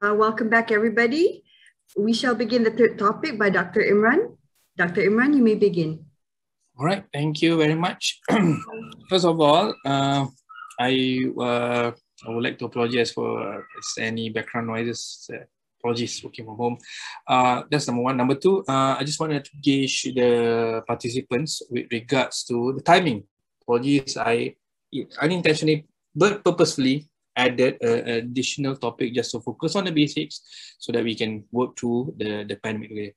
Welcome back, everybody. We shall begin the third topic by Dr. Imran. Dr. Imran, you may begin. All right, thank you very much. First of all, I would like to apologize for any background noises. Apologies, working from home. That's number one. Number two, I just wanted to gauge the participants with regards to the timing. Apologies, I unintentionally but purposefully added an additional topic just to focus on the basics so that we can work through the pandemic.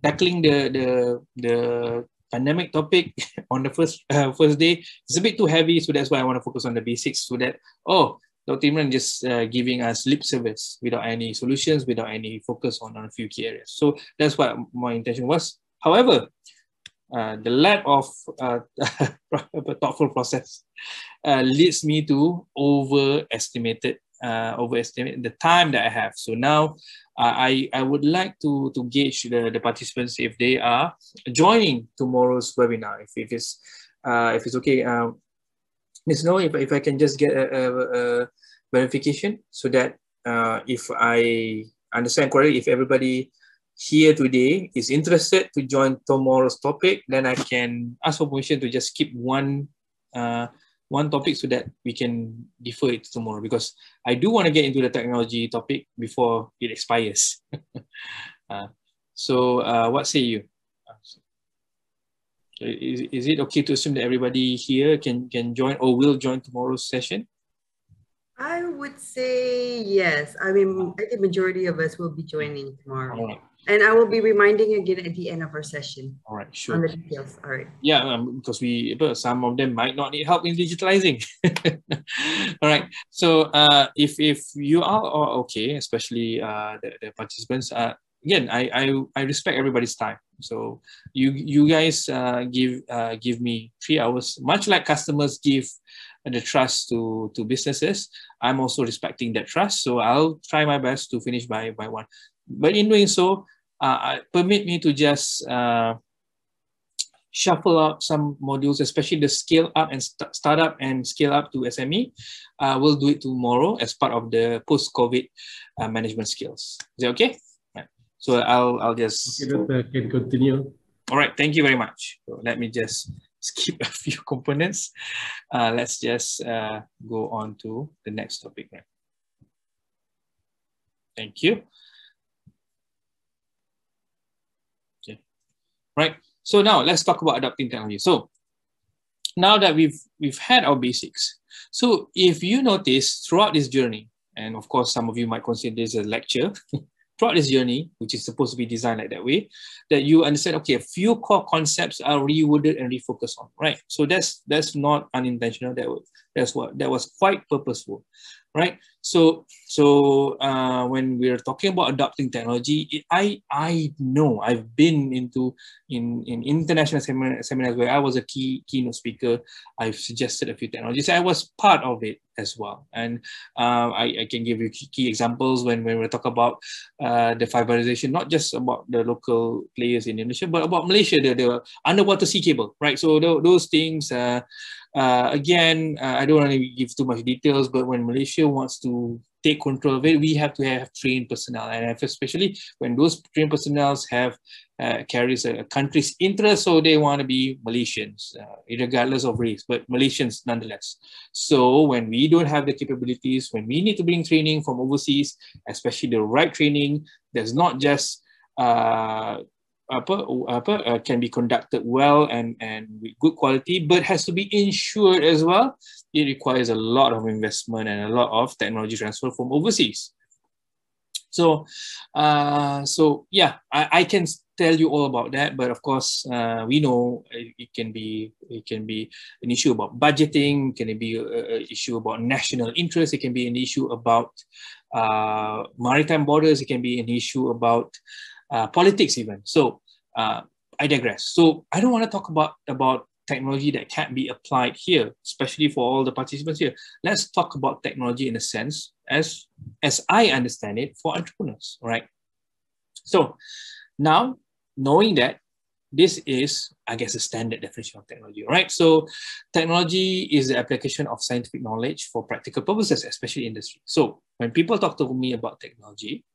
Tackling the pandemic topic on the first day is a bit too heavy, so that's why I want to focus on the basics so that Dr. Imran just giving us lip service without any solutions, without any focus on a few key areas. So that's what my intention was. However, the lack of thoughtful process leads me to overestimate the time that I have. So now I would like to gauge the participants if they are joining tomorrow's webinar. If it's okay, Ms. No, if I can just get a verification so that if I understand correctly, if everybody here today is interested to join tomorrow's topic, then I can ask for permission to just skip one topic so that we can defer it to tomorrow, because I do want to get into the technology topic before it expires. What say you? Is it okay to assume that everybody here can join or will join tomorrow's session? I would say yes. I mean, I think majority of us will be joining tomorrow. All right. And I will be reminding again at the end of our session. All right, sure. On the details. All right. Yeah, because some of them might not need help in digitalizing. All right. So if you are okay, especially the participants, again, I respect everybody's time. So you guys give me 3 hours, much like customers give the trust to businesses. I'm also respecting that trust. So I'll try my best to finish by 1. But in doing so, permit me to just shuffle out some modules, especially the scale up and startup and scale up to SME. We'll do it tomorrow as part of the post-COVID management skills. Is that okay? Right. So I'll just... Okay, can continue. All right, thank you very much. So let me just skip a few components. Let's just go on to the next topic. Right? Thank you. Okay. Right. So now let's talk about adopting technology. So now that we've had our basics. So if you notice throughout this journey, and of course some of you might consider this a lecture, throughout this journey, which is supposed to be designed like that way, that you understand, okay, a few core concepts are reworded and refocused on, right? So that's not unintentional. That was quite purposeful, right? So when we're talking about adopting technology, I know I've been in international seminars where I was a keynote speaker. I've suggested a few technologies. I was part of it as well, and I can give you key examples when we talk about the fiberization, not just about the local players in Indonesia, but about Malaysia, the underwater sea cable, right? So those things. Again, I don't want to give too much details, but when Malaysia wants to take control of it, we have to have trained personnel, and especially when those trained personnel carries a country's interest, so they want to be Malaysians, regardless of race, but Malaysians nonetheless. So when we don't have the capabilities, when we need to bring training from overseas, especially the right training, there's not just can be conducted well and with good quality, but has to be insured as well. It requires a lot of investment and a lot of technology transfer from overseas. So yeah, I can tell you all about that, but of course we know it can be an issue about budgeting, it can be an issue about national interest, it can be an issue about maritime borders, it can be an issue about politics even. So I digress. So I don't want to talk about technology that can't be applied here, especially for all the participants here. Let's talk about technology in a sense, as I understand it, for entrepreneurs, right? So now, knowing that, This is, I guess, a standard definition of technology, right? So technology is the application of scientific knowledge for practical purposes, especially industry. So when people talk to me about technology,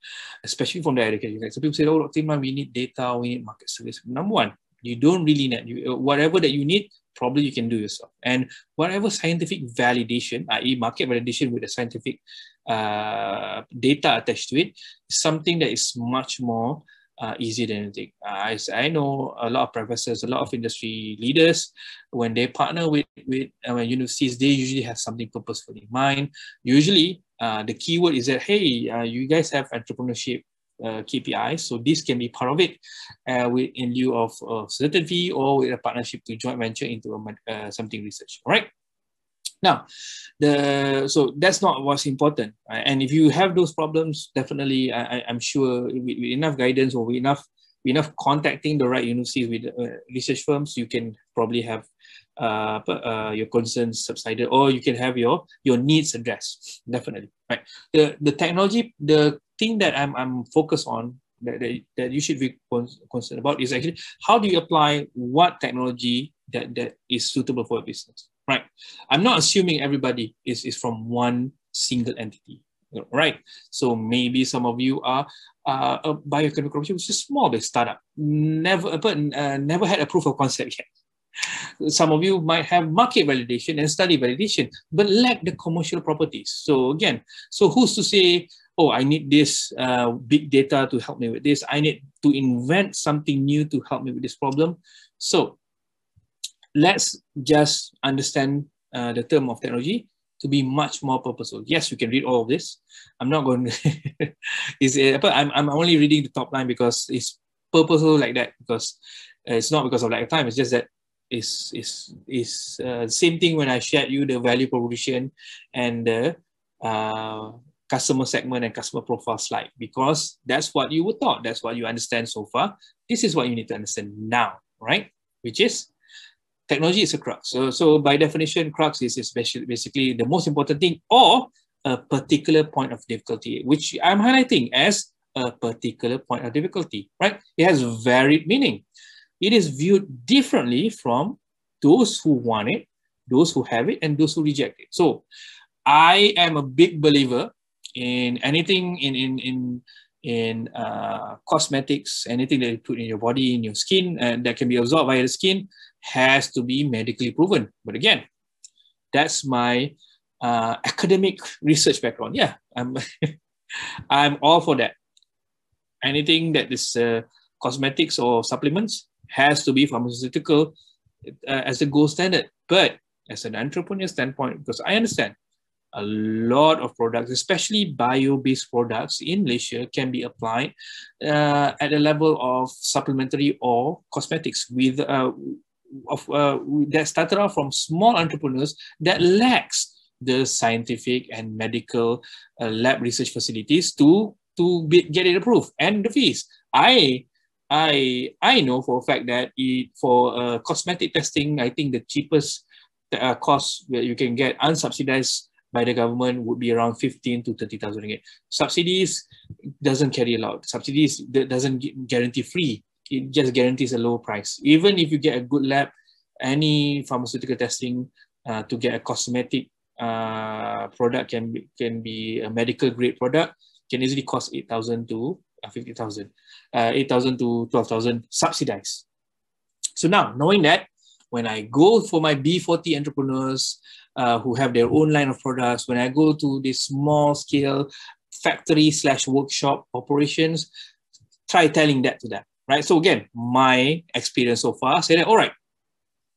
especially from the education sector, people say, oh, Dr. Imran, we need data, we need market service. Number one, you don't really need, whatever that you need, probably you can do yourself. And whatever scientific validation, i.e. market validation with a scientific data attached to it, is something that is much more easier than anything. As I know, a lot of professors, a lot of industry leaders, when they partner with universities, they usually have something purposeful in mind. Usually, the keyword is that, hey, you guys have entrepreneurship KPIs, so this can be part of it in lieu of certain fee or with a partnership to joint venture into something research. All right. Now, so that's not what's important. Right? And if you have those problems, definitely, I'm sure with enough guidance or with enough contacting the right universities with research firms, you can probably have your concerns subsided, or you can have your needs addressed. Definitely, right? The technology, the thing that I'm focused on that you should be concerned about is actually how do you apply what technology that is suitable for a business. Right. I'm not assuming everybody is from one single entity, right? So maybe some of you are a biochemical corporation, which is small, a startup, never had a proof of concept yet. Some of you might have market validation and study validation, but lack the commercial properties. So again, so who's to say, oh, I need this big data to help me with this. I need to invent something new to help me with this problem. So let's just understand the term of technology to be much more purposeful. Yes, you can read all of this. I'm not going to, I'm only reading the top line because it's purposeful like that, because it's not because of lack of time. It's just that it's same thing when I shared you the value proposition and the customer segment and customer profile slide, because that's what you were taught. That's what you understand so far. This is what you need to understand now, right? Which is technology is a crux. So by definition, crux is basically the most important thing or a particular point of difficulty, which I'm highlighting as a particular point of difficulty, right? It has varied meaning. It is viewed differently from those who want it, those who have it, and those who reject it. So I am a big believer in anything in cosmetics, anything that you put in your body, in your skin, and that can be absorbed by the skin, has to be medically proven. But again, that's my academic research background. Yeah, I'm all for that. Anything that is cosmetics or supplements has to be pharmaceutical as the gold standard. But as an entrepreneur standpoint, because I understand a lot of products, especially bio-based products in Malaysia, can be applied at a level of supplementary or cosmetics with that started off from small entrepreneurs that lacks the scientific and medical lab research facilities to get it approved, and the fees. I know for a fact that for cosmetic testing, I think the cheapest cost that you can get unsubsidized by the government would be around 15 to 30,000 ringgit. Subsidies doesn't carry a lot. Subsidies doesn't guarantee free. It just guarantees a low price. Even if you get a good lab, any pharmaceutical testing to get a cosmetic product can be a medical grade product, can easily cost 8,000 to 50,000, 8,000 to 12,000 subsidized. So now, knowing that, when I go for my B40 entrepreneurs who have their own line of products, when I go to this small scale factory/workshop operations, try telling that to them. Right. So again, my experience so far say that, all right,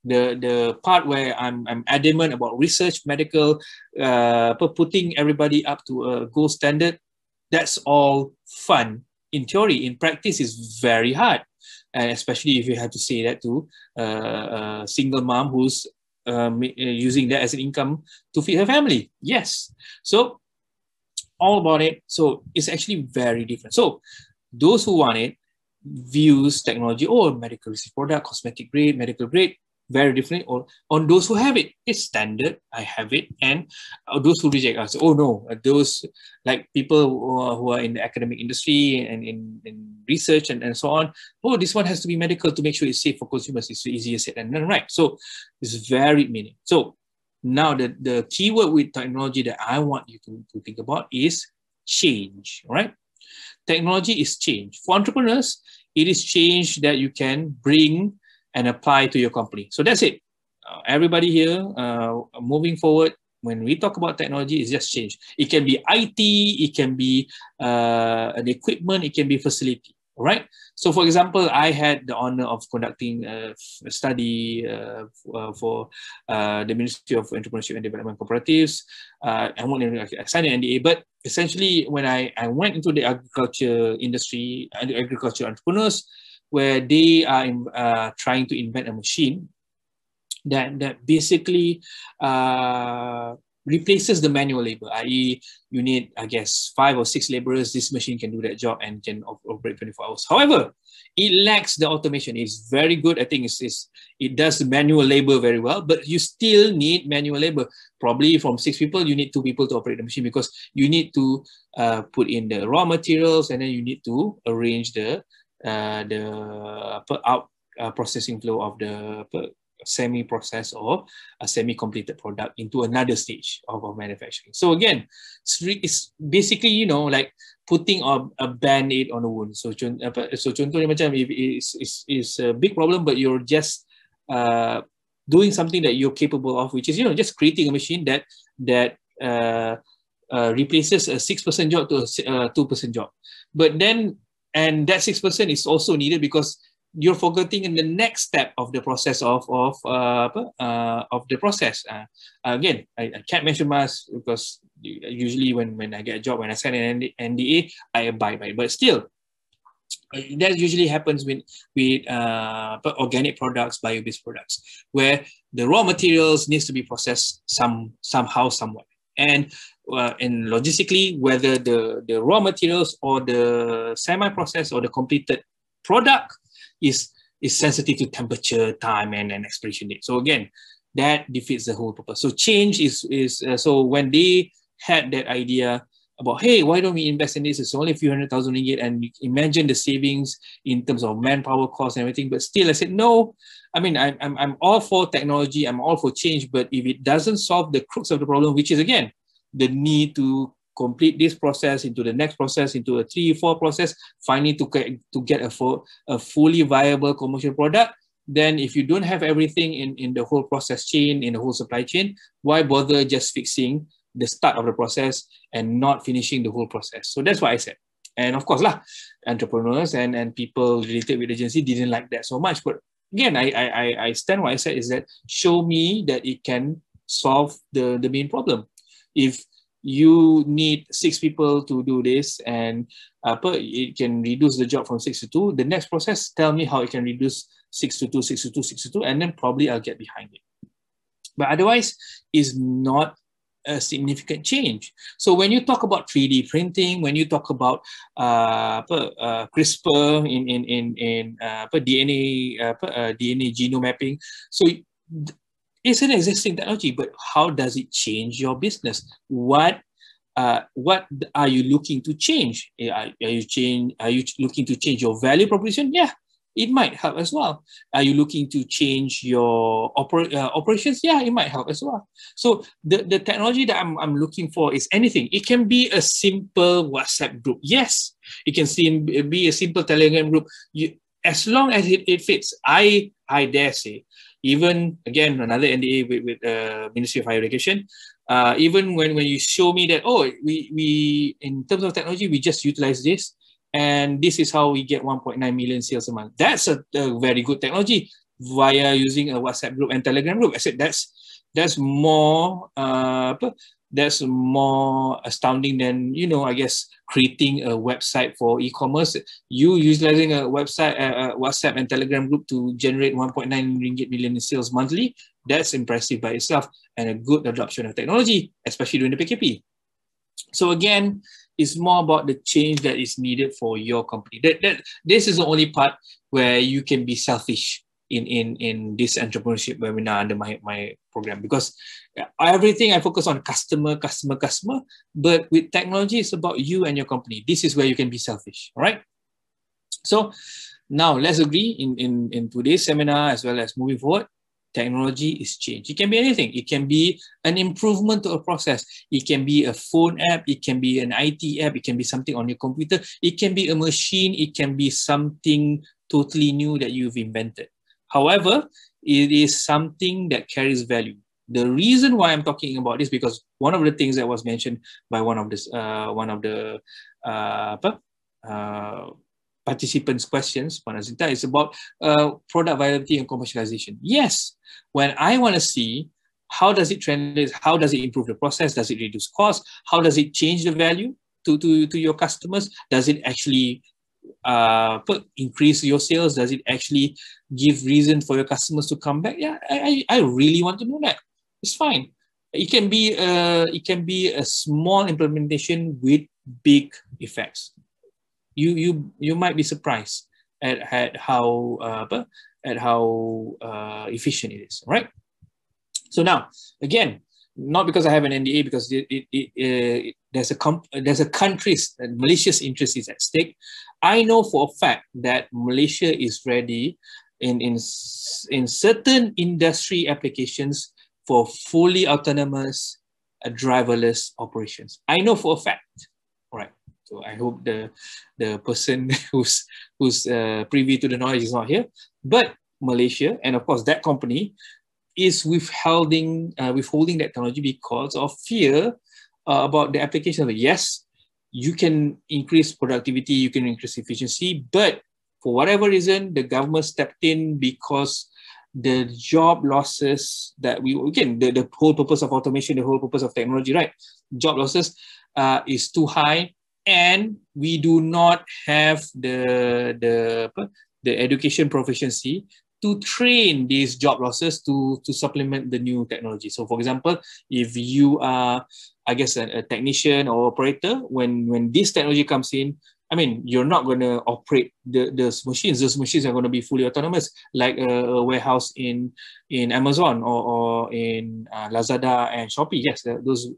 the part where I'm adamant about research, medical, putting everybody up to a gold standard, that's all fun in theory. In practice, is very hard, and especially if you have to say that to a single mom who's using that as an income to feed her family. Yes. So all about it. So it's actually very different. So those who want it views technology or medical research product, cosmetic grade, medical grade, very different. Or on those who have it, it's standard. I have it, and those who reject us, oh no, those like people who are in the academic industry and in research and so on. Oh, this one has to be medical to make sure it's safe for consumers. It's easier said than done, right? So it's varied meaning. So now the keyword with technology that I want you to think about is change, right? Technology is change. For entrepreneurs, it is change that you can bring and apply to your company. So that's it. Everybody here, moving forward, when we talk about technology, it's just change. It can be IT, it can be an equipment, it can be facility, all right? So for example, I had the honor of conducting a study for the Ministry of Entrepreneurship and Development Cooperatives. I signed an NDA, but essentially when I went into the agriculture industry and the agriculture entrepreneurs, where they are trying to invent a machine that basically replaces the manual labor, i.e. you need, I guess, 5 or 6 laborers. This machine can do that job and can operate 24 hours. However, it lacks the automation. It's very good. I think it does the manual labor very well, but you still need manual labor. Probably from 6 people, you need 2 people to operate the machine, because you need to put in the raw materials, and then you need to arrange the processing flow of the semi-processed or a semi-completed product into another stage of manufacturing. So again, it's basically, you know, like putting a band-aid on a wound. So contohnya macam if it's a big problem, but you're just doing something that you're capable of, which is, you know, just creating a machine that replaces a 6% job to a 2% job. But then, and that 6% is also needed because you're forgetting in the next step of the process of the process. Again, I can't mention much because usually when I get a job, when I sign an NDA, I abide by it. But still, that usually happens with organic products, bio-based products, where the raw materials needs to be processed somehow, somewhere. And logistically, whether the raw materials or the semi-processed or the completed product is sensitive to temperature, time, and expiration date. So again, that defeats the whole purpose. So change is so when they had that idea about, hey, why don't we invest in this? It's only a few $100,000, and imagine the savings in terms of manpower costs and everything. But still, I said no. I mean, I'm all for technology. I'm all for change. But if it doesn't solve the crux of the problem, which is again the need to complete this process into the next process, into a 3-4 process, finally to get a fully viable commercial product, then if you don't have everything in the whole process chain, in the whole supply chain, why bother just fixing the start of the process and not finishing the whole process? So that's what I said. And of course, entrepreneurs and people related with agency didn't like that so much. But again, I stand what I said is that show me that it can solve the main problem. If you need 6 people to do this and it can reduce the job from 6 to 2, the next process, tell me how it can reduce 6 to 2, 6 to 2, 6 to 2, and then probably I'll get behind it. But otherwise, it's not a significant change. So when you talk about 3D printing, when you talk about CRISPR in DNA genome mapping, so it's an existing technology, but how does it change your business? What are you looking to change? Are you looking to change your value proposition? Yeah, it might help as well. Are you looking to change your operations? Yeah, it might help as well. So the technology that I'm looking for is anything. It can be a simple WhatsApp group. Yes, it can be a simple Telegram group. As long as it fits, I dare say, even again another NDA with Ministry of Higher Education. Even when you show me that, oh, we in terms of technology we just utilize this, and this is how we get 1.9 million sales a month. That's a very good technology via using a WhatsApp group and Telegram group. I said that's more astounding than, you know, I guess creating a website for e-commerce. You utilizing a website, WhatsApp and Telegram group to generate 1.9 million in sales monthly. That's impressive by itself and a good adoption of technology, especially during the PKP. So again, it's more about the change that is needed for your company. This is the only part where you can be selfish in this entrepreneurship webinar under my program, because everything I focus on customer, but with technology, it's about you and your company. This is where you can be selfish, all right? So now let's agree in today's seminar, as well as moving forward, technology is change. It can be anything. It can be an improvement to a process. It can be a phone app. It can be an IT app. It can be something on your computer. It can be a machine. It can be something totally new that you've invented. However, it is something that carries value. The reason why I'm talking about this, because one of the things that was mentioned by one of the participants' questions, Panazita, is about product viability and commercialization. Yes, when I want to see how does it translate, how does it improve the process, does it reduce cost, how does it change the value to your customers, does it actually increase your sales, does it actually give reason for your customers to come back? Yeah, I really want to know that. It's fine. It can be a small implementation with big effects. You might be surprised at how efficient it is, right? So now, again, not because I have an NDA, because there's a country's Malaysia's interest is at stake. I know for a fact that Malaysia is ready in certain industry applications for fully autonomous driverless operations. I know for a fact, right? So I hope the person who's privy to the knowledge is not here. But Malaysia, and of course that company, is withholding that technology because of fear about the application of it. Yes, you can increase productivity, you can increase efficiency, but for whatever reason, the government stepped in because the job losses that the whole purpose of automation, the whole purpose of technology, right? Job losses is too high, and we do not have the education proficiency to train these job losses to supplement the new technology. So for example, if you are, I guess, a technician or operator, when this technology comes in, I mean, you're not going to operate those machines. Those machines are going to be fully autonomous, like a warehouse in Amazon or in Lazada and Shopee. Yes, those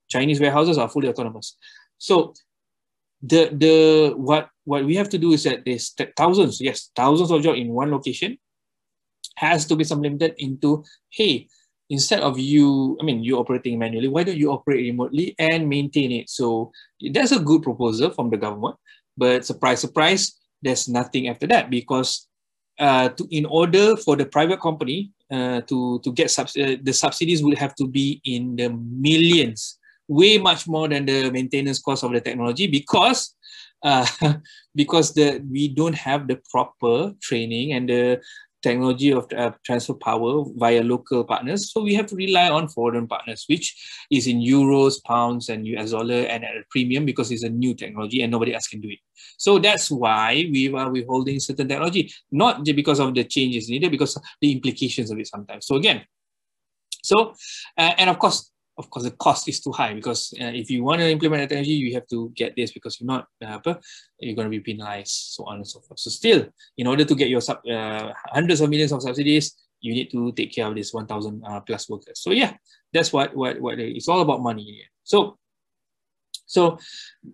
Chinese warehouses are fully autonomous. So what we have to do is that there's thousands of jobs in one location has to be supplemented into, hey, instead of you operating manually, why don't you operate remotely and maintain it? So that's a good proposal from the government, but surprise, surprise, there's nothing after that, because in order for the private company to get the subsidies would have to be in the millions, way much more than the maintenance cost of the technology, because we don't have the proper training and the technology of transfer power via local partners. So we have to rely on foreign partners, which is in euros, pounds, and US dollar, and at a premium, because it's a new technology and nobody else can do it. So that's why we are withholding certain technology, not just because of the changes needed, because of the implications of it sometimes. So again, and of course, the cost is too high, because if you want to implement a technology, you have to get this, because if not, you're going to be penalized, so on and so forth. So still, in order to get your hundreds of millions of subsidies, you need to take care of this 1,000 plus workers. So yeah, that's what it's all about money. So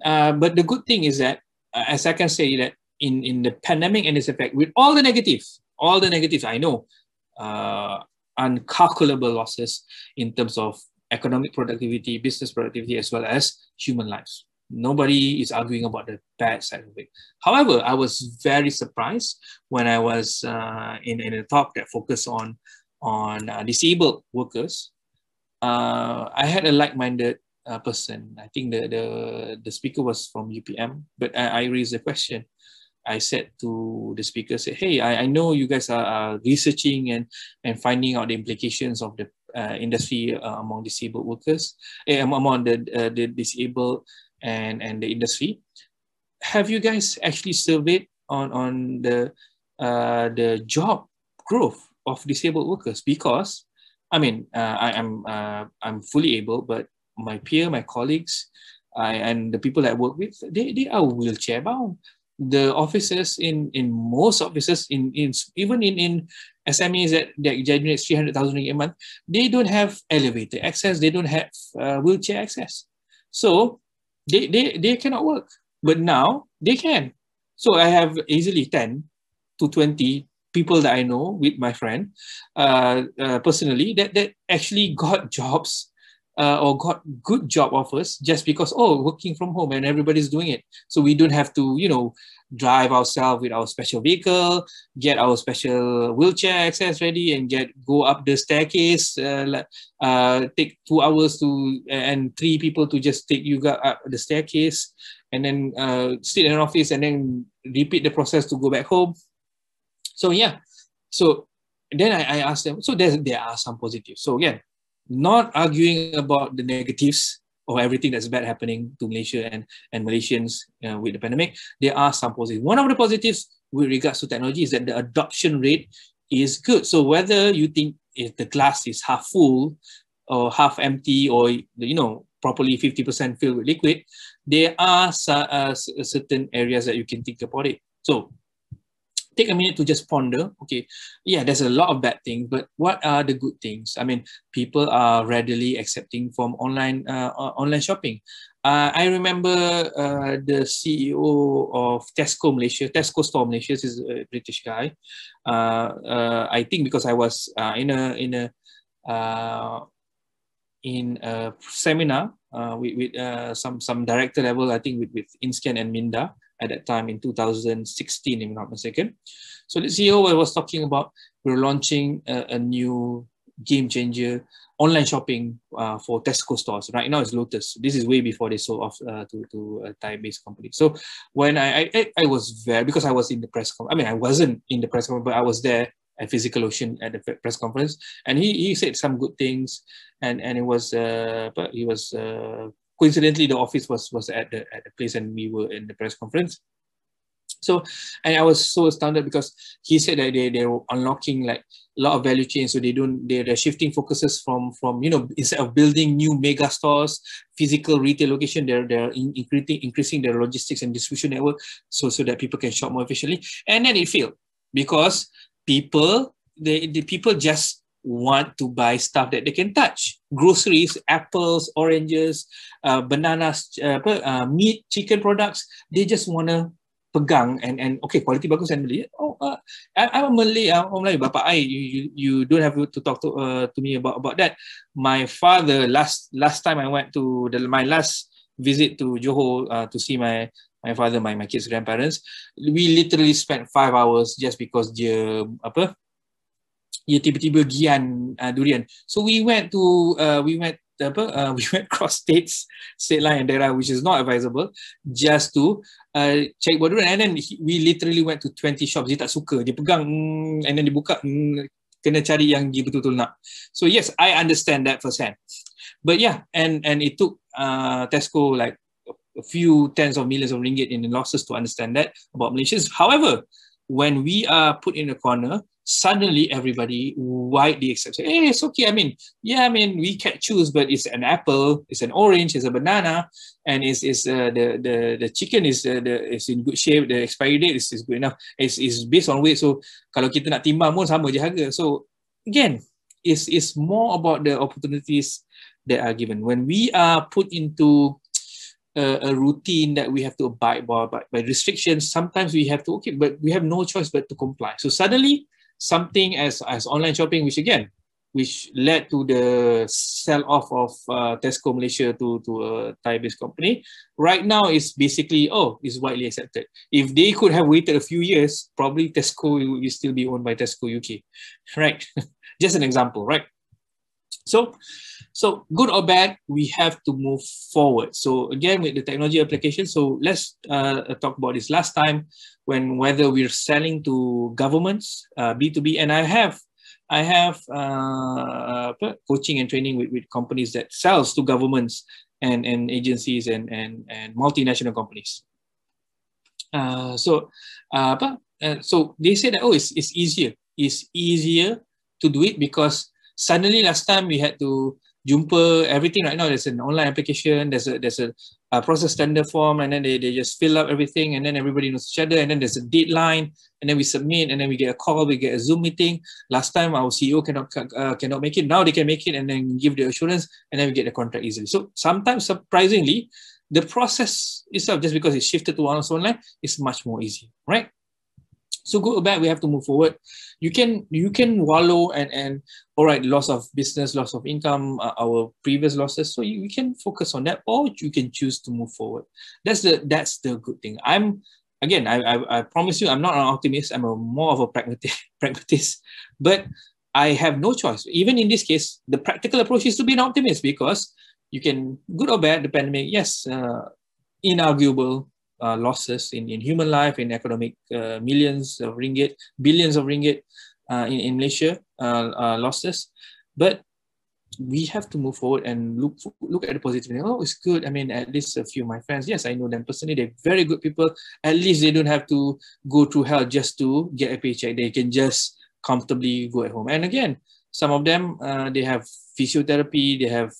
but the good thing is that, as I can say, that in the pandemic and its effect, with all the negatives, I know, uncalculable losses in terms of economic productivity, business productivity, as well as human lives. Nobody is arguing about the bad side of it. However, I was very surprised when I was in a talk that focused on disabled workers. I had a like-minded person. I think the speaker was from UPM, but I raised a question. I said to the speaker, hey, I know you guys are researching and finding out the implications of the industry among disabled workers, among the disabled and the industry. Have you guys actually surveyed on the job growth of disabled workers? Because I mean, I'm fully able, but my colleagues, and the people that I work with, they are wheelchair bound. the offices in most offices even in SMEs that generates 300,000 ringgit a month, they don't have elevator access, they don't have wheelchair access. So they cannot work, but now they can. So I have easily 10 to 20 people that I know with my friend personally that actually got jobs or got good job offers just because, oh, working from home and everybody's doing it. So we don't have to, you know, drive ourselves with our special vehicle, get our special wheelchair access ready and go up the staircase, take 2 hours and 3 people to just take you up the staircase and then sit in an office and then repeat the process to go back home. So yeah, so then I asked them, so there are some positives. So again, not arguing about the negatives or everything that's bad happening to Malaysia and Malaysians with the pandemic. There are some positives. One of the positives with regards to technology is that the adoption rate is good. So whether you think if the glass is half full or half empty or, you know, properly 50% filled with liquid, there are certain areas that you can think about it. So take a minute to just ponder, okay, yeah, there's a lot of bad things, but what are the good things? I mean, people are readily accepting from online shopping. I remember the CEO of Tesco Malaysia, Tesco Store Malaysia, is a British guy. I think because I was in a seminar with some director level, I think with InScan and Minda at that time in 2016, if I'm not mistaken. So the CEO was talking about we're launching a new game changer online shopping for Tesco stores. Right now it's Lotus. This is way before they sold off to a Thai-based company. So when I was there, because I was in the press conference, I mean, I wasn't in the press conference, but I was there at Physical Ocean at the press conference, and he said some good things, and it was but he was coincidentally the office was at the place and we were in the press conference. So, and I was so astounded because he said that they're unlocking like a lot of value chain. So they're shifting focuses from, you know, instead of building new mega stores, physical retail location, they're increasing their logistics and distribution network so that people can shop more efficiently. And then it failed because people just want to buy stuff that they can touch. Groceries, apples, oranges, bananas, meat, chicken products, they just want to pegang and okay, quality bagus and beli. Oh, I'm a Malay, I'm Melayu. Bapa I, you don't have to talk to me about that. My father, last time I went to my last visit to Johor to see my father, my kids' grandparents, we literally spent 5 hours just because dia tiba-tiba gian durian. So we went cross state line and daerah, which is not advisable, just to check buah durian. And then we literally went to 20 shops. Dia tak suka, dia pegang and then dia buka, kena cari yang dia betul-betul nak. So yes, I understand that firsthand. But yeah, and it took Tesco like a few tens of millions of ringgit in losses to understand that about Malaysians. However, when we are put in a corner, suddenly everybody widely accepts, hey, it's okay. I mean, yeah, I mean, we can choose, but it's an apple, it's an orange, it's a banana, and the chicken is in good shape, the expiry date is good enough. It's based on weight. So kalau kita nak timbang pun sama je harga. So again, it's more about the opportunities that are given. When we are put into a routine that we have to abide by restrictions, sometimes we have to, okay, but we have no choice but to comply. So suddenly something as online shopping, which led to the sell-off of Tesco Malaysia to a Thai-based company, right now is basically, is widely accepted. If they could have waited a few years, probably Tesco will still be owned by Tesco UK, right? Just an example, right? So good or bad, we have to move forward. So again, with the technology application, so let's talk about this last time, whether we're selling to governments, B2B, and I have coaching and training with companies that sells to governments and agencies and multinational companies. So they say that, it's easier to do it because suddenly last time we had to jumpa everything right now. There's an online application, there's a process standard form, and then they just fill up everything, and then everybody knows each other, and then there's a deadline, and then we submit, and then we get a call, we get a Zoom meeting. Last time our CEO cannot make it, now they can make it, and then give the assurance, and then we get the contract easily. So sometimes, surprisingly, the process itself, just because it's shifted to online, is much more easy, right? So good or bad, we have to move forward. You can wallow and all right, loss of business, loss of income, our previous losses. So you can focus on that, or you can choose to move forward. That's the good thing. I promise you, I'm not an optimist. I'm more of a pragmatist, but I have no choice. Even in this case, the practical approach is to be an optimist, because you can, good or bad, the pandemic, yes, inarguable losses in human life, in economic, millions of ringgit, billions of ringgit in Malaysia, losses. But we have to move forward and look at the positive. Oh, it's good. I mean, at least a few of my friends, yes, I know them personally. They're very good people. At least they don't have to go through hell just to get a paycheck. They can just comfortably go at home. And again, some of them, they have physiotherapy, they have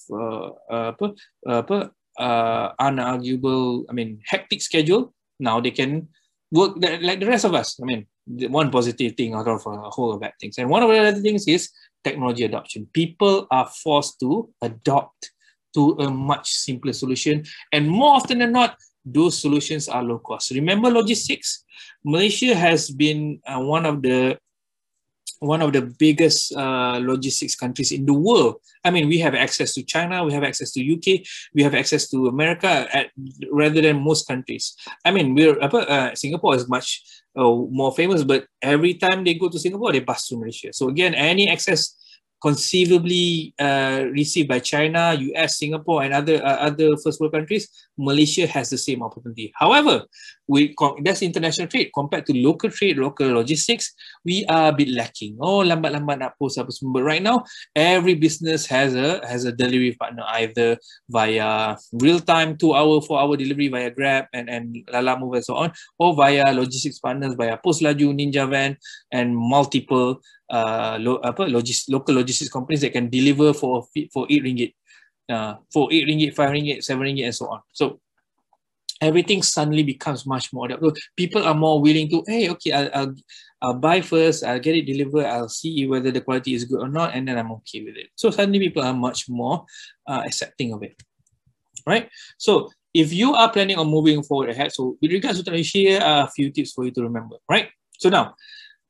unarguable, I mean, hectic schedule. Now they can work like the rest of us. I mean, one positive thing out of a whole of bad things. And one of the other things is technology adoption. People are forced to adopt to a much simpler solution. And more often than not, those solutions are low cost. Remember logistics? Malaysia has been one of the biggest logistics countries in the world. I mean, we have access to China, we have access to UK, we have access to America rather than most countries. I mean, Singapore is much more famous, but every time they go to Singapore, they pass through Malaysia. So again, any access conceivably received by China, US, Singapore, and other first world countries, Malaysia has the same opportunity. However, that's international trade. Compared to local trade, local logistics, we are a bit lacking. Oh, lambat-lambat nak post apa semua. But right now, every business has a delivery partner, either via real-time 2-hour, 4-hour delivery via Grab and Lalamove and so on, or via logistics partners via Post Laju, Ninja Van, and multiple local logistics companies that can deliver for 8 ringgit, 5 ringgit, 7 ringgit, and so on. So everything suddenly becomes much more adaptable. People are more willing to, hey, okay, I'll buy first, I'll get it delivered, I'll see whether the quality is good or not, and then I'm okay with it. So suddenly people are much more accepting of it, right? So if you are planning on moving forward ahead, so with regards to technology, here are a few tips for you to remember, right? So now,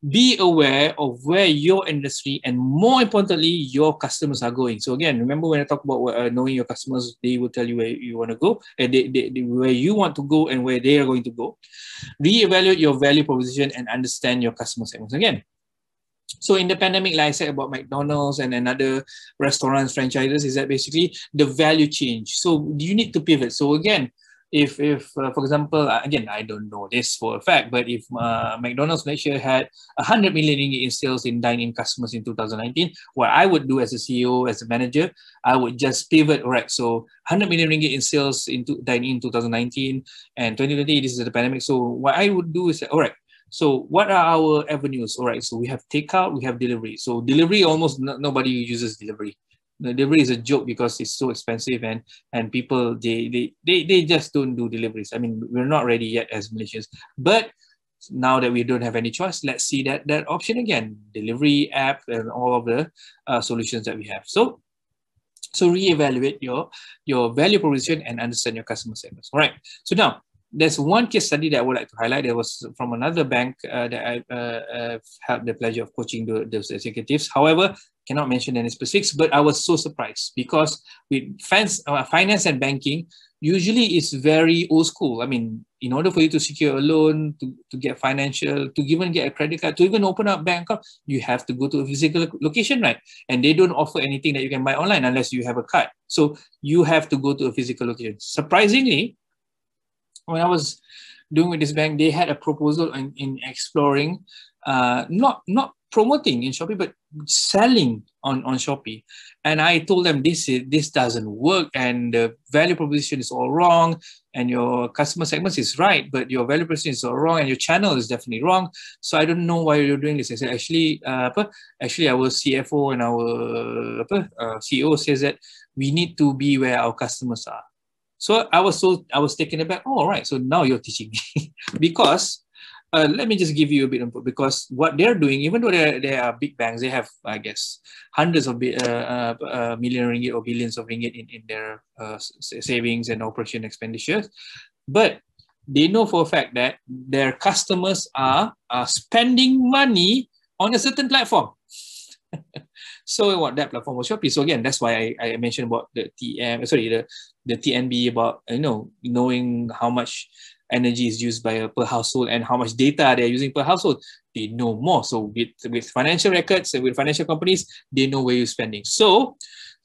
be aware of where your industry and, more importantly, your customers are going. So again, remember when I talk about knowing your customers, they will tell you where you want to go, and where you want to go and where they are going to go. Reevaluate your value proposition and understand your customer segments. Again, so in the pandemic, like I said about McDonald's and other restaurants, franchises, is that basically the value change. So you need to pivot. So again, if for example, again, I don't know this for a fact, but if McDonald's Malaysia had 100 million ringgit in sales in dine-in customers in 2019, what I would do as a CEO, as a manager, I would just pivot. All right, so 100 million ringgit in sales into dine-in 2019 and 2020, this is the pandemic. So what I would do is, all right, so what are our avenues? All right, so we have takeout, we have delivery. So delivery, almost nobody uses delivery. The delivery is a joke because it's so expensive, and people they just don't do deliveries. I mean, we're not ready yet as Malaysians, but now that we don't have any choice, let's see that option again: delivery app and all of the solutions that we have. So reevaluate your value proposition and understand your customer segments. All right. So now, there's one case study that I would like to highlight. It was from another bank that I've had the pleasure of coaching those executives. However, cannot mention any specifics, but I was so surprised because with finance and banking, usually it's very old school. I mean, in order for you to secure a loan, to get financial, to even get a credit card, to even open up bank account, you have to go to a physical location, right? And they don't offer anything that you can buy online unless you have a card. So you have to go to a physical location. Surprisingly, when I was doing with this bank, they had a proposal in exploring not promoting in Shopee, but selling on Shopee. And I told them this doesn't work, and the value proposition is all wrong, and your customer segments is right, but your value proposition is all wrong, and your channel is definitely wrong. So I don't know why you're doing this. I said, actually, actually our CFO and our CEO says that we need to be where our customers are. So I was taken aback. Oh, all right. So now you're teaching me because let me just give you a bit of input, because what they're doing, even though they are big banks, they have, I guess, hundreds of million ringgit or billions of ringgit in their savings and operation expenditures. But they know for a fact that their customers are spending money on a certain platform. So what that platform was Shopee. So again, that's why I mentioned about the TNB, about knowing how much energy is used by per household and how much data they're using per household. They know more. So with financial records and with financial companies, they know where you're spending. So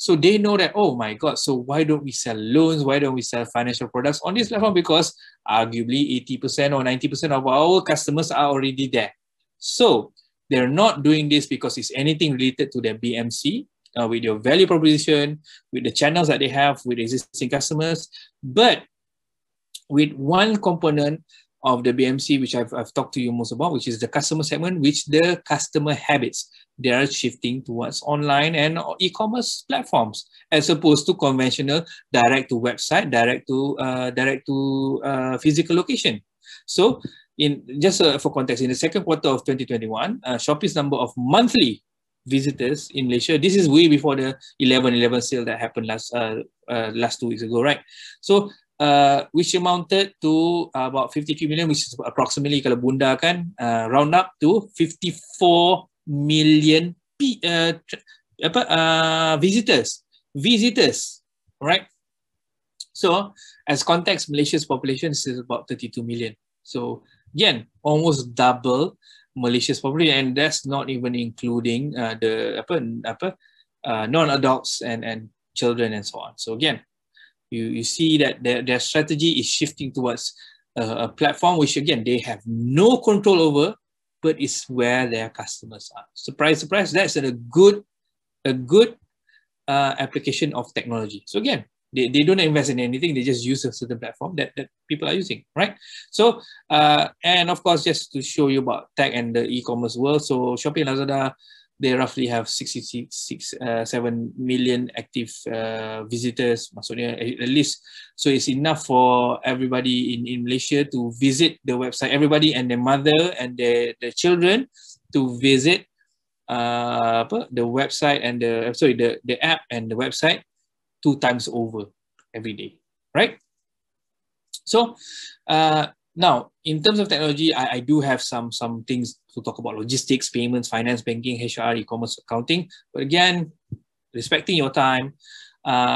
they know that, oh my God, so why don't we sell loans? Why don't we sell financial products on this platform? Because arguably 80% or 90% of our customers are already there. So they're not doing this because it's anything related to their BMC, with your value proposition, with the channels that they have, with existing customers, but with one component of the BMC, which I've talked to you most about, which is the customer segment, which the customer habits, they are shifting towards online and e-commerce platforms, as opposed to conventional direct to website, direct to physical location. So for context, in the second quarter of 2021, Shopee's number of monthly visitors in Malaysia, this is way before the 11/11 sale that happened last 2 weeks ago, right? So which amounted to about 53 million, which is approximately, kalau bunda kan, round up to 54 million visitors, right? So as context, Malaysia's population is about 32 million. So again, almost double Malaysia's population, and that's not even including the non-adults and children and so on. So again, you see that their strategy is shifting towards a platform which, again, they have no control over, but is where their customers are. Surprise, surprise, that's a good application of technology. So again, they don't invest in anything, they just use a certain platform that people are using, right? So, and of course, just to show you about tech and the e-commerce world, so Shopee and Lazada, they roughly have 7 million active visitors, maksudnya at least. So it's enough for everybody in Malaysia to visit the website, everybody and their mother and their children to visit the website and the app and the website 2 times over every day, right? So now, in terms of technology, I do have some things to talk about: logistics, payments, finance, banking, HR, e-commerce, accounting. But again, respecting your time,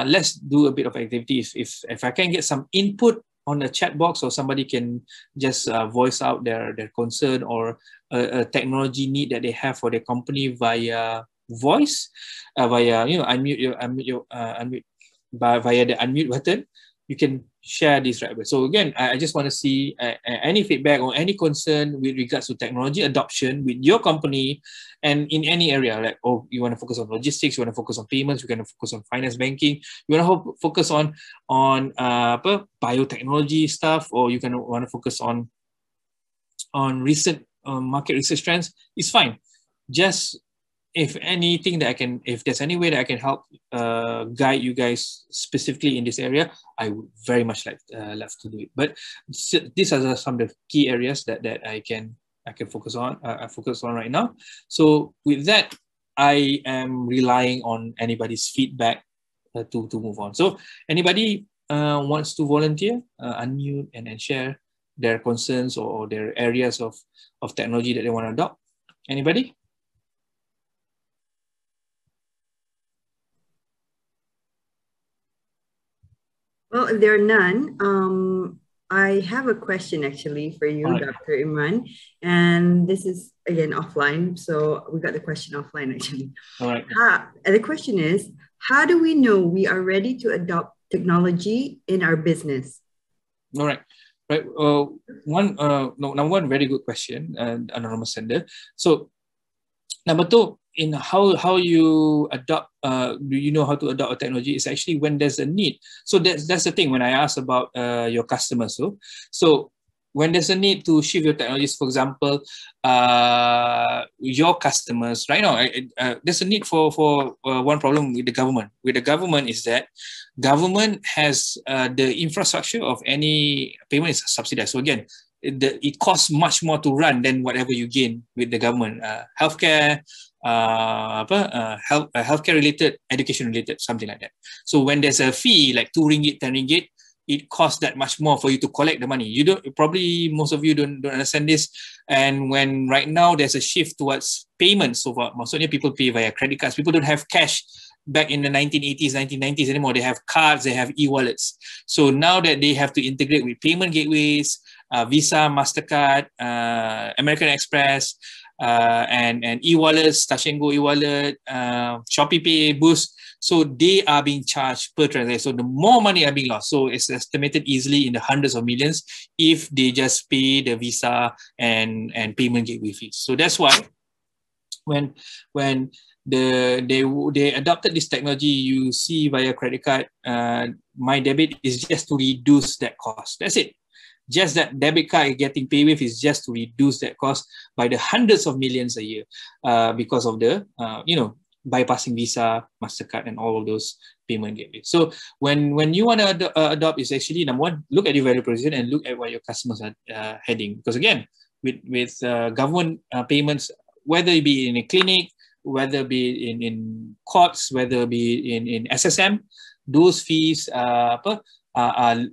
let's do a bit of activity. If I can get some input on the chat box, or somebody can just voice out their concern or a technology need that they have for their company via voice, via unmute via the unmute button, you can share this right away. So again, I just want to see any feedback or any concern with regards to technology adoption with your company and in any area. Like, oh, you want to focus on logistics, you want to focus on payments, you want to focus on finance, banking, you want to focus on biotechnology stuff, or you can want to focus on recent market research trends. It's fine. Just if anything that if there's any way that I can help guide you guys specifically in this area, I would very much love to do it. But these are some of the key areas that I can focus on. Focus on right now. So with that, I am relying on anybody's feedback to move on. So anybody wants to volunteer, unmute and share their concerns or their areas of technology that they want to adopt. Anybody? Well, if there are none, I have a question actually for you, right, Dr. Imran, and this is again offline. So we got the question offline actually. All right. The question is, how do we know we are ready to adopt technology in our business? All right. Right. Number one, very good question, anonymous sender. So Number two, in how you adopt, do you know how to adopt a technology? It's actually when there's a need. So that's the thing when I ask about your customers. So when there's a need to shift your technologies, for example, your customers right now, there's a need for one problem with the government. With the government is that government has the infrastructure of any payment is subsidized. So again, it costs much more to run than whatever you gain with the government. Healthcare, healthcare related, education related, something like that. So when there's a fee like 2 ringgit, 10 ringgit, it costs that much more for you to collect the money. You don't, probably most of you don't understand this. And when right now there's a shift towards payments, so maksudnya people pay via credit cards. People don't have cash back in the 1980s, 1990s anymore. They have cards, they have e-wallets. So now that they have to integrate with payment gateways, Visa, MasterCard, American Express, and e-wallets, Touch 'n Go e-wallet, Shopee Pay, Boost. So they are being charged per transaction. So the more money are being lost. So it's estimated easily in the hundreds of millions if they just pay the Visa and payment gateway fees. So that's why when they adopted this technology, you see via credit card, My Debit is just to reduce that cost. That's it. Just that debit card getting PayWave is just to reduce that cost by the hundreds of millions a year because of the, bypassing Visa, MasterCard, and all of those payment gateways. So when you want to adopt, is actually, number one, look at your value proposition and look at where your customers are heading. Because again, with government payments, whether it be in a clinic, whether it be in courts, whether it be in SSM, those fees are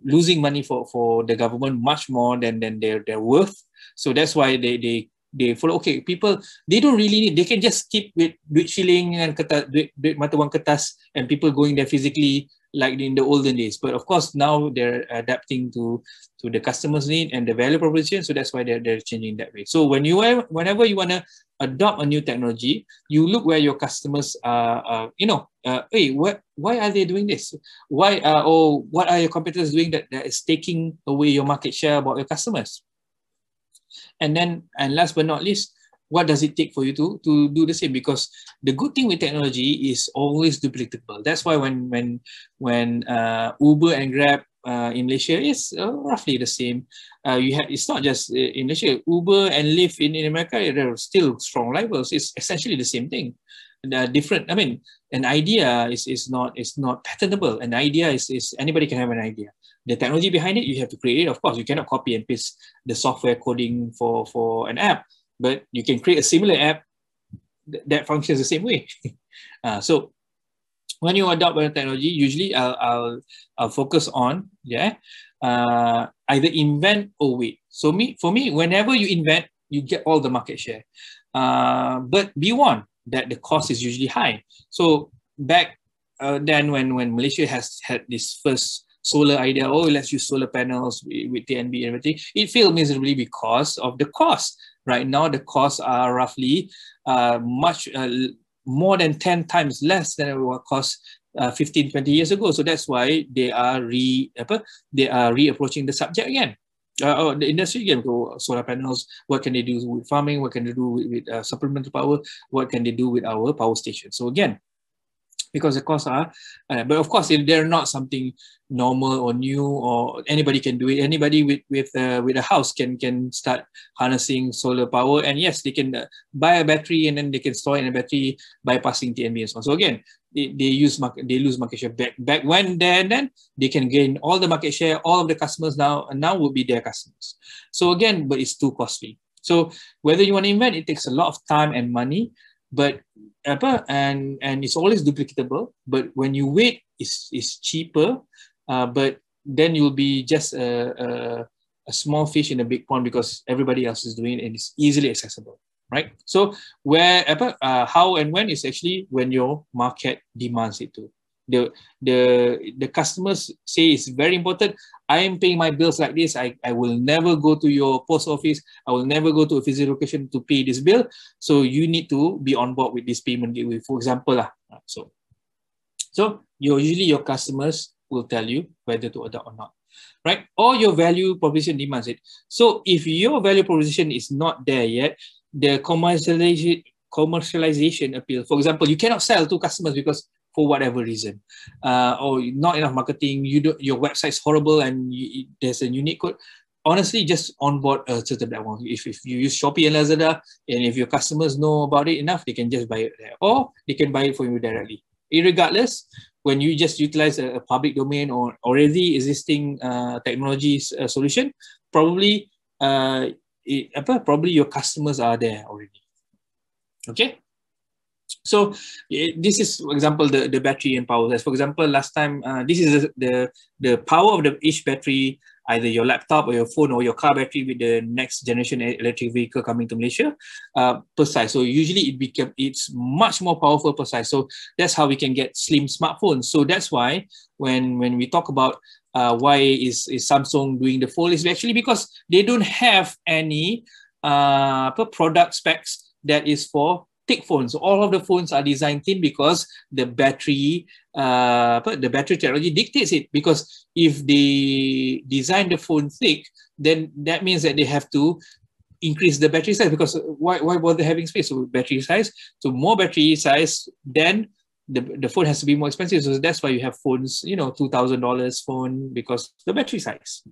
losing money for the government much more than their worth. So that's why they follow. Okay, people, they don't really need, they can just keep with duit shilling and duit mata wang kertas and people going there physically like in the olden days. But of course now they're adapting to the customer's need and the value proposition. So that's why they're changing that way. So whenever you want to adopt a new technology, you look where your customers are, hey, why are they doing this? Why or what are your competitors doing that is taking away your market share about your customers? And last but not least, what does it take for you to do the same? Because the good thing with technology is always duplicatable. That's why when Uber and Grab in Malaysia is roughly the same. It's not just in Malaysia. Uber and Lyft in America, they're still strong rivals. It's essentially the same thing. Different. I mean, an idea is not patentable. An idea is anybody can have an idea. The technology behind it, you have to create it. Of course, you cannot copy and paste the software coding for an app, but you can create a similar app that functions the same way. So when you adopt a technology, usually I'll focus on either invent or wait. So for me, whenever you invent, you get all the market share. But be warned that the cost is usually high. So back then when Malaysia has had this first solar idea, let's use solar panels with TNB and everything, it failed miserably because of the cost. Right now, the costs are roughly much more than 10 times less than what cost 15, 20 years ago. So that's why they are reapproaching the subject again. The industry again, solar panels, what can they do with farming, what can they do with supplemental power, what can they do with our power station. So again, because the costs are, but of course, if they're not something normal or new, or anybody can do it. Anybody with a house can start harnessing solar power, and yes, they can buy a battery and then they can store it in a battery bypassing TNB and so on. So again, they lose market share back when then they can gain all the market share. All of the customers now will be their customers. So again, but it's too costly. So whether you want to invent, it takes a lot of time and money. But and it's always duplicatable. But when you wait, it's cheaper. But then you'll be just a small fish in a big pond because everybody else is doing it and it's easily accessible, right? So how and when is actually when your market demands it to. The customers say it's very important. I am paying my bills like this. I will never go to your post office. I will never go to a physical location to pay this bill. So you need to be on board with this payment gateway, for example. So usually your customers will tell you whether to adopt or not, right? Or your value proposition demands it. So if your value proposition is not there yet, the commercialization commercialization appeal. For example, you cannot sell to customers because for whatever reason, or not enough marketing, your website's horrible and there's a unique code. Honestly, just onboard a certain platform. If you use Shopee and Lazada, and if your customers know about it enough, they can just buy it there, or they can buy it for you directly. Irregardless, when you just utilize a public domain or already existing technology solution, probably probably your customers are there already. Okay. So this is, for example, the battery and power. As for example, last time, this is the power of each battery, either your laptop or your phone or your car battery with the next generation electric vehicle coming to Malaysia per size. So usually it's much more powerful per size. So that's how we can get slim smartphones. So that's why when we talk about why is Samsung doing the fold, is actually because they don't have any product specs that is for thick phones. All of the phones are designed thin because the battery technology dictates it. Because if they design the phone thick, then that means that they have to increase the battery size, because why bother having space? So battery size, so more battery size, then the phone has to be more expensive. So that's why you have phones, $2,000 phone, because the battery size.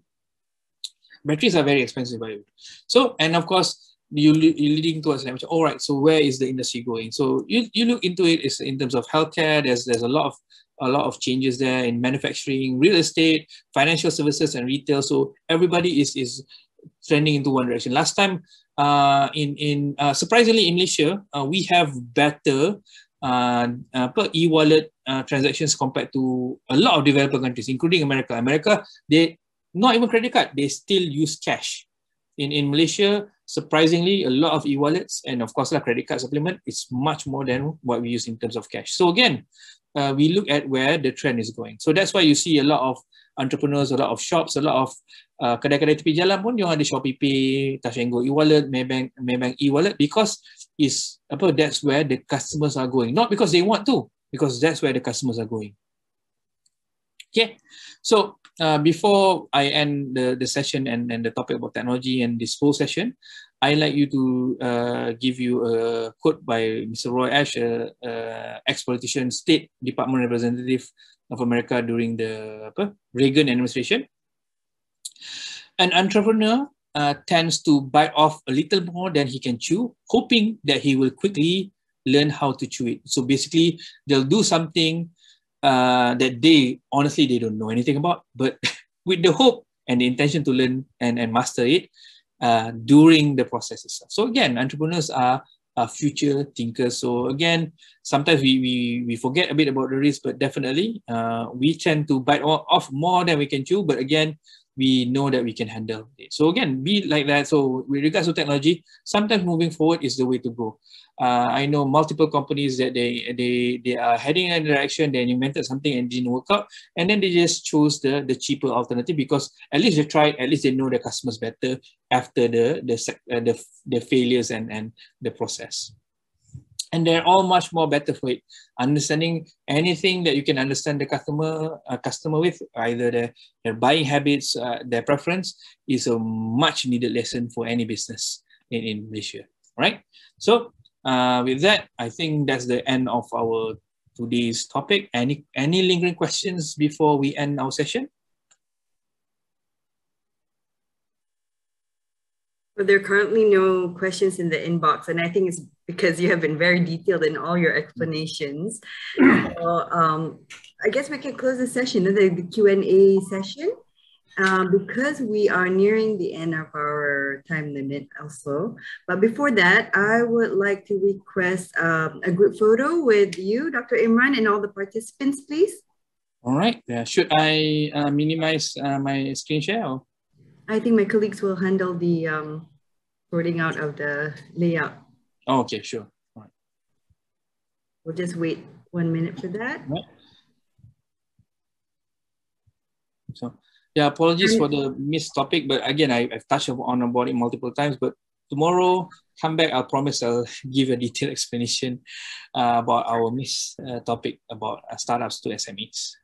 Batteries are very expensive by the way. So, and of course, you're leading towards language. All right, so where is the industry going? So you look into it, is in terms of healthcare. There's a lot of changes there in manufacturing, real estate, financial services, and retail. So everybody is trending into one direction. Last time, surprisingly in Malaysia, we have better e-wallet transactions compared to a lot of developed countries, including America. America, they not even credit card, they still use cash. In Malaysia, surprisingly, a lot of e-wallets, and of course, credit card supplement is much more than what we use in terms of cash. So again, we look at where the trend is going. So that's why you see a lot of entrepreneurs, a lot of shops, a lot of kedai-kedai tepi jalan pun yang ada Shopee Pay, Touch 'n Go e-wallet, Maybank e-wallet, because that's where the customers are going. Not because they want to, because that's where the customers are going. Okay, so before I end the session and the topic about technology and this whole session, I'd like you to give you a quote by Mr. Roy Ash, ex-politician, State Department representative of America during the Reagan administration. An entrepreneur tends to bite off a little more than he can chew, hoping that he will quickly learn how to chew it. So basically, they'll do something that they don't know anything about, but with the hope and the intention to learn and master it during the process itself. So again, entrepreneurs are future thinkers. So again, sometimes we forget a bit about the risk, but definitely we tend to bite off more than we can chew, but again, we know that we can handle it. So again, be like that. So with regards to technology, sometimes moving forward is the way to go. I know multiple companies that they are heading in a direction, they invented something and didn't work out, and then they just chose the cheaper alternative, because at least they tried, at least they know their customers better after the failures and the process. And they're all much more better for it. Understanding anything that you can understand the customer with, either their buying habits, their preference, is a much needed lesson for any business in Malaysia. Right? So with that, I think that's the end of our today's topic. Any lingering questions before we end our session? Well, there are currently no questions in the inbox, and I think it's because you have been very detailed in all your explanations. So I guess we can close the session, the Q&A session, because we are nearing the end of our time limit also. But before that, I would like to request a group photo with you, Dr. Imran, and all the participants, please. All right. Should I minimize my screen share? Or? I think my colleagues will handle the sorting out of the layout. Oh, okay, sure. All right. We'll just wait 1 minute for that. Right. So, yeah, apologies for the missed topic, but again, I've touched on about it multiple times. But tomorrow, come back, I'll promise I'll give a detailed explanation about our missed topic about startups to SMEs.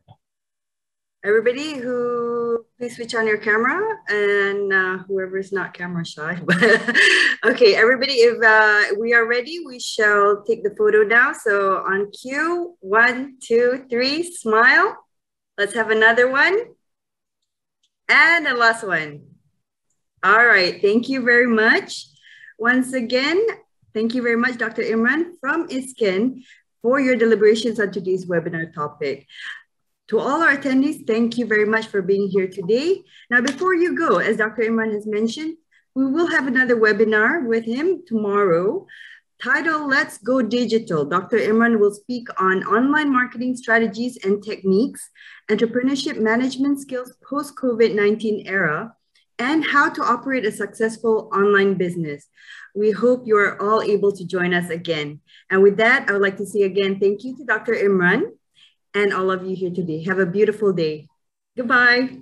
Everybody who, please switch on your camera, and whoever's not camera shy. Okay, everybody, if we are ready, we shall take the photo now. So on cue, 1, 2, 3, smile. Let's have another one. And the last one. All right, thank you very much. Once again, thank you very much, Dr. Imran from ISKCON, for your deliberations on today's webinar topic. To all our attendees, thank you very much for being here today. Now, before you go, as Dr. Imran has mentioned, we will have another webinar with him tomorrow, titled Let's Go Digital. Dr. Imran will speak on online marketing strategies and techniques, entrepreneurship management skills post-COVID-19 era, and how to operate a successful online business. We hope you are all able to join us again. And with that, I would like to say again, thank you to Dr. Imran and all of you here today. Have a beautiful day. Goodbye.